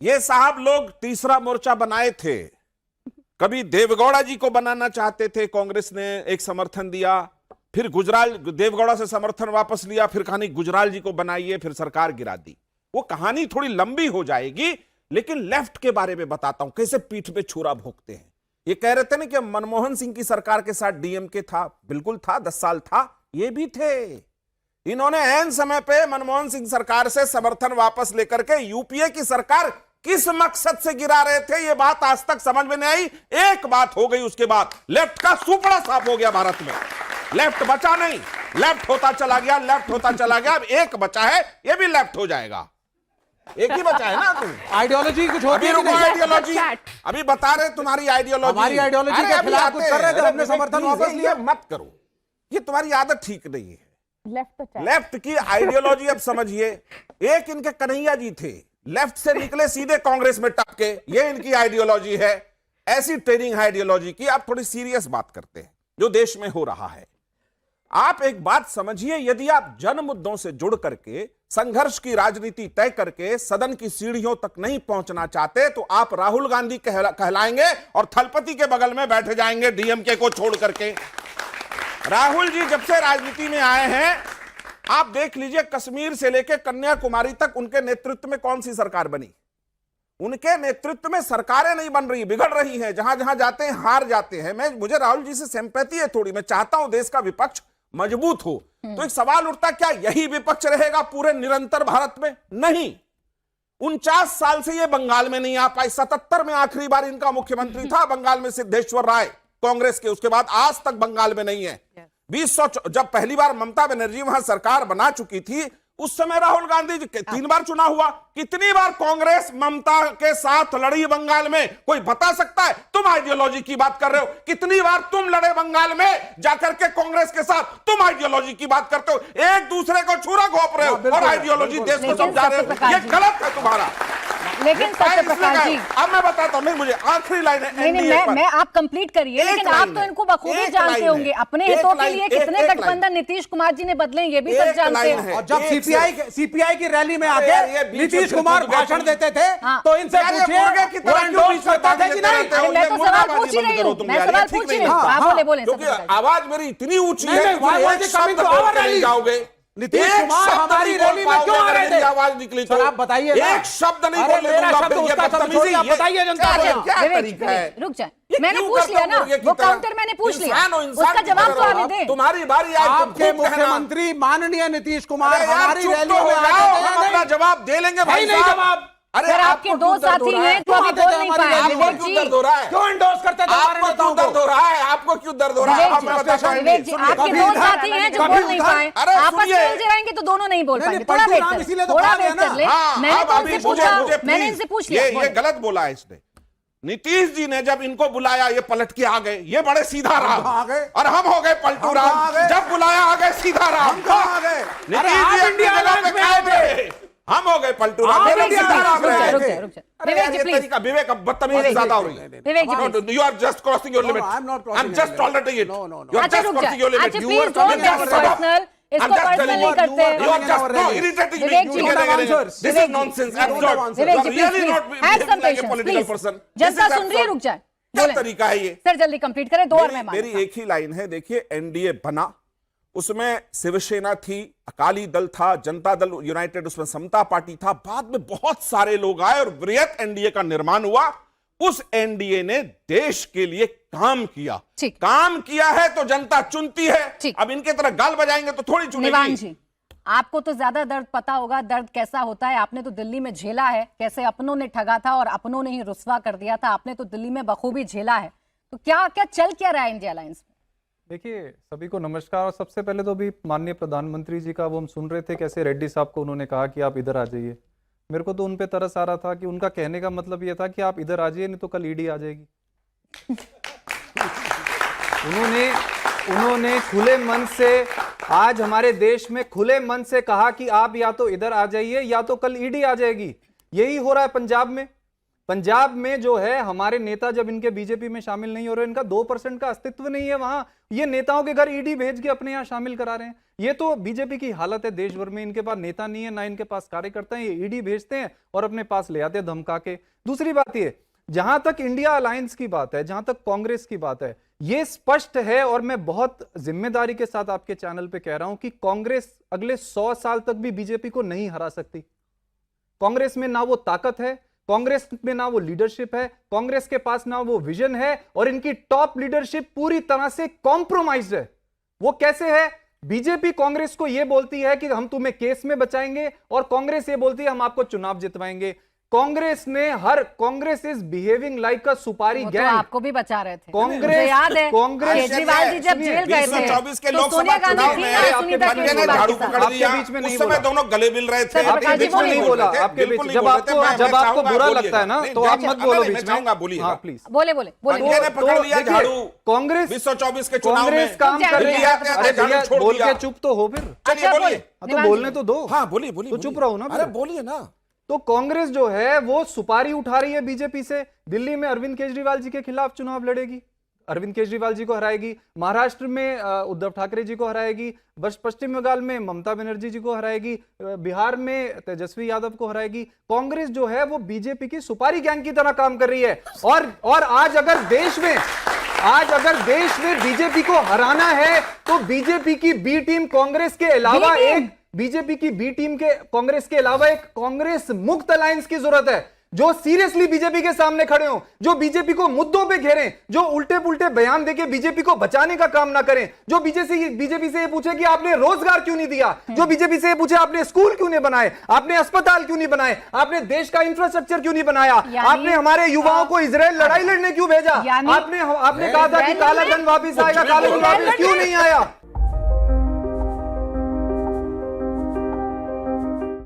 ये साहब लोग तीसरा मोर्चा बनाए थे। कभी देवगौड़ा जी को बनाना चाहते थे, कांग्रेस ने एक समर्थन दिया, फिर गुजराल देवगौड़ा से समर्थन वापस लिया, फिर कहानी गुजराल जी को बनाइए, फिर सरकार गिरा दी। वो कहानी थोड़ी लंबी हो जाएगी, लेकिन लेफ्ट के बारे में बताता हूं कैसे पीठ पे छुरा भोंकते हैं। ये कह रहे थे ना कि मनमोहन सिंह की सरकार के साथ डीएमके था, बिल्कुल था, 10 साल था, ये भी थे। इन्होंने ऐन समय पे मनमोहन सिंह सरकार से समर्थन वापस लेकर के यूपीए की सरकार किस मकसद से गिरा रहे थे, ये बात आज तक समझ में नहीं आई। एक बात हो गई, उसके बाद लेफ्ट का सुपड़ा साफ हो गया भारत में। लेफ्ट बचा नहीं, लेफ्ट होता चला गया, लेफ्ट होता चला गया। अब एक बचा है, ये भी लेफ्ट हो जाएगा। एक ही बचा है ना। तुम आइडियोलॉजी कुछ होती है, आइडियोलॉजी अभी बता रहे, तुम्हारी आइडियोलॉजी, हमारी आइडियोलॉजी के खिलाफ कुछ कर रहे थे, हमने समर्थन वापस लिया। मत करो, ये तुम्हारी आदत ठीक नहीं है। लेफ्ट की आइडियोलॉजी अब समझिए। एक इनके कन्हैया जी थे, लेफ्ट से निकले सीधे कांग्रेस में टपके, ये इनकी आइडियोलॉजी है। ऐसी ट्रेनिंग आइडियोलॉजी की। आप थोड़ी सीरियस बात करते हैं जो देश में हो रहा है। आप एक बात समझिए, यदि आप जन मुद्दों से जुड़ करके संघर्ष की राजनीति तय करके सदन की सीढ़ियों तक नहीं पहुंचना चाहते, तो आप राहुल गांधी कहलाएंगे और थलपति के बगल में बैठे जाएंगे डीएमके को छोड़ करके। राहुल जी जब से राजनीति में आए हैं, आप देख लीजिए, कश्मीर से लेकर कन्याकुमारी तक उनके नेतृत्व में कौन सी सरकार बनी? उनके नेतृत्व में सरकारें नहीं बन रही, बिगड़ रही हैं। जहां जहां जाते हैं हार जाते हैं। मुझे राहुल जी से सिंपैथी है थोड़ी, मैं चाहता हूं देश का विपक्ष मजबूत हो। तो एक सवाल उठता, क्या यही विपक्ष रहेगा पूरे निरंतर भारत में? नहीं। 49 साल से ये बंगाल में नहीं आ पाए। 77 में आखिरी बार इनका मुख्यमंत्री था बंगाल में सिद्धेश्वर राय, कांग्रेस के। उसके बाद आज तक बंगाल में नहीं है। 2000 जब पहली बार ममता बनर्जी वहां सरकार बना चुकी थी, उस समय राहुल गांधी जी 3 बार चुनाव हुआ। कितनी बार कांग्रेस ममता के साथ लड़ी बंगाल में, कोई बता सकता है? तुम आइडियोलॉजी की बात कर रहे हो, कितनी बार तुम लड़े बंगाल में जाकर के कांग्रेस के साथ? तुम आइडियोलॉजी की बात करते हो, एक दूसरे को छुरा घोंप रहे हो और आइडियोलॉजी देश को समझा रहे हो। ये गलत है तुम्हारा। लेकिन सत्यप्रकाश जी, अब मैं बताता हूँ, नहीं मुझे आखिरी लाइन है। मैं आप कंप्लीट करिए, लेकिन आप तो इनको बखूबी जानते होंगे। अपने हितों के लिए कितने गठबंधन नीतीश कुमार जी ने बदले, ये भी सब जानते हैं। और जब सीपीआई की रैली में आके नीतीश कुमार भाषण देते थे, तो इनसे पूछिए वो एंडोर्स करते थे कि नहीं? मैं तो सवाल पूछ ही रही हूँ, मैं सवाल पूछ ही रही हूँ। आप बोले आवाज मेरी इतनी ऊंची है, जाओगे नीतीश कुमार हमारी रैली में क्यों आ रहे थे? आवाज निकली तो आप बताइए, एक शब्द नहीं बोलने दूंगा। बताइए जनता को। रुक जाए, मैंने पूछ लिया ना, वो काउंटर मैंने पूछ लिया, उसका जवाब तो आने दें। तुम्हारी बारी। आपके मुख्यमंत्री माननीय नीतीश कुमार हमारी रैली में हम अपना जवाब दे लेंगे भाई साहब। अरे आपके दो साथी हैं तो अभी बोल नहीं पाए। आपको क्यों दर्द हो रहा है? क्यों एंडोर्स करते थे? आपको क्यों दर्द हो रहा है? आपको क्यों दर्द हो रहा है? विवेक जी, आपके दो साथी हैं जो बोल नहीं पाए। आपस में उलझे रहेंगे तो दोनों नहीं बोल पाएंगे। थोड़ा वेट कर ले, थोड़ा वेट कर ले। मैंने तो उनसे पूछा, मैंने इनसे पूछ लिया। ये गलत बोला है इसने। नीतीश जी ने जब इनको बुलाया, ये पलट के आ गए, ये बड़े सीधा राम, और हम हो गए पलटू राम। जब बुलाया आ गए सीधा राम। नीतीश जी इंडिया में हम हो गए पलटू राम। विवेक अब बदतमीजी ज्यादा हो रही है। You are just crossing your limit. I am just tolerating it. You are just crossing your limit. You are personal, इसको पर्सनल नहीं करते। You are just no irritating me. This is nonsense. Absurd. You are really not like a political person. जनता सुन रही है, रुक जाए। क्या तरीका है ये? सर जल्दी कंप्लीट करें, 2 और मैं मेरी एक ही लाइन है। देखिए, एनडीए बना, उसमें शिवसेना थी, अकाली दल था, जनता दल यूनाइटेड, उसमें समता पार्टी था। बाद में बहुत सारे लोग आए और वृहत एनडीए का निर्माण हुआ। उस एनडीए ने देश के लिए काम किया। काम किया है तो जनता चुनती है। अब इनके तरह गाल बजाएंगे तो थोड़ी चुनेगी। जी, आपको तो ज्यादा दर्द पता होगा, दर्द कैसा होता है। आपने तो दिल्ली में झेला है, कैसे अपनों ने ठगा था और अपनों ने ही रुस्वा कर दिया था। आपने तो दिल्ली में बखूबी झेला है। तो क्या क्या चल क्या रहा है इंडिया अलायंस में? देखिए, सभी को नमस्कार। और सबसे पहले तो अभी माननीय प्रधानमंत्री जी का वो हम सुन रहे थे, कैसे रेड्डी साहब को उन्होंने कहा कि आप इधर आ जाइए। मेरे को तो उन पे तरस आ रहा था कि उनका कहने का मतलब ये था कि आप इधर आ जाइए, नहीं तो कल ईडी आ जाएगी। उन्होंने खुले मन से आज हमारे देश में खुले मन से कहा कि आप या तो इधर आ जाइए या तो कल ईडी आ जाएगी। यही हो रहा है पंजाब में। पंजाब में जो है हमारे नेता जब इनके बीजेपी में शामिल नहीं हो रहे, इनका 2% का अस्तित्व नहीं है वहां, ये नेताओं के घर ईडी भेज के अपने यहां शामिल करा रहे हैं। ये तो बीजेपी की हालत है देश भर में। इनके पास नेता नहीं है, ना इनके पास कार्यकर्ता है, ये ईडी भेजते हैं और अपने पास ले आते हैं धमका के। दूसरी बात ये, जहां तक इंडिया अलायंस की बात है, जहां तक कांग्रेस की बात है, ये स्पष्ट है और मैं बहुत जिम्मेदारी के साथ आपके चैनल पे कह रहा हूं कि कांग्रेस अगले 100 साल तक भी बीजेपी को नहीं हरा सकती। कांग्रेस में ना वो ताकत है, कांग्रेस में ना वो लीडरशिप है, कांग्रेस के पास ना वो विजन है, और इनकी टॉप लीडरशिप पूरी तरह से कॉम्प्रोमाइज्ड है। वो कैसे है? बीजेपी कांग्रेस को यह बोलती है कि हम तुम्हें केस में बचाएंगे, और कांग्रेस ये बोलती है हम आपको चुनाव जितवाएंगे। Congress is behaving like a supari gang. तो आपको भी बचा रहे थे, कांग्रेस, याद है कांग्रेस केजरीवाल जी जब जेल गए थे 2024 के तो लोकसभा सोनिया गांधी चुनाव थी में ना सुनीता बनने ने केजरीवाल झाड़ू के साथ। पकड़ लिया, आपके बीच में नहीं उस समय बोला। दोनों गले मिल रहे थे। आपके बीच में नहीं बोला, आपके बीच जब आपको बुरा लगता है ना तो आप मत बोलो बीच में। बोलिए हाँ प्लीज बोले बोले संजय ने पकड़ लिया झाड़ू कांग्रेस 2024 के चुनाव कांग्रेस में। काम कर रही है। अरे भैया छोड़ बोल दिया। के चुप तो हो फिर। चलिए बोलिए। तो बोलने तो दो। हाँ बोलिए बोलिए। तो चुप रहो ना। अरे बोलिए ना। तो कांग्रेस जो है वो सुपारी उठा रही है बीजेपी से। दिल्ली में अरविंद केजरीवाल जी के खिलाफ चुनाव लड़ेगी, अरविंद केजरीवाल जी को हराएगी। महाराष्ट्र में उद्धव ठाकरे जी को हराएगी। पश्चिम बंगाल में ममता बनर्जी जी को हराएगी। बिहार में तेजस्वी यादव को हराएगी। कांग्रेस जो है वो बीजेपी की सुपारी गैंग की तरह काम कर रही है। और आज अगर देश में बीजेपी को हराना है तो बीजेपी की बी टीम कांग्रेस के अलावा कांग्रेस के अलावा एक कांग्रेस मुक्त अलायंस की जरूरत है, जो सीरियसली बीजेपी के सामने खड़े हो, जो बीजेपी को मुद्दों पे घेरें, जो उल्टे पुल्टे बयान देके बीजेपी को बचाने का काम ना करें, जो बीजेपी से ये पूछे कि आपने रोजगार क्यों नहीं दिया, जो बीजेपी से ये पूछे आपने स्कूल क्यों नहीं बनाए, आपने अस्पताल क्यों नहीं बनाए, आपने देश का इंफ्रास्ट्रक्चर क्यों नहीं बनाया, आपने हमारे युवाओं को इजराइल लड़ाई लड़ने क्यों भेजा, आपने कहा था कि काला धन वापिस आएगा, काला धन वापिस क्यों नहीं आया।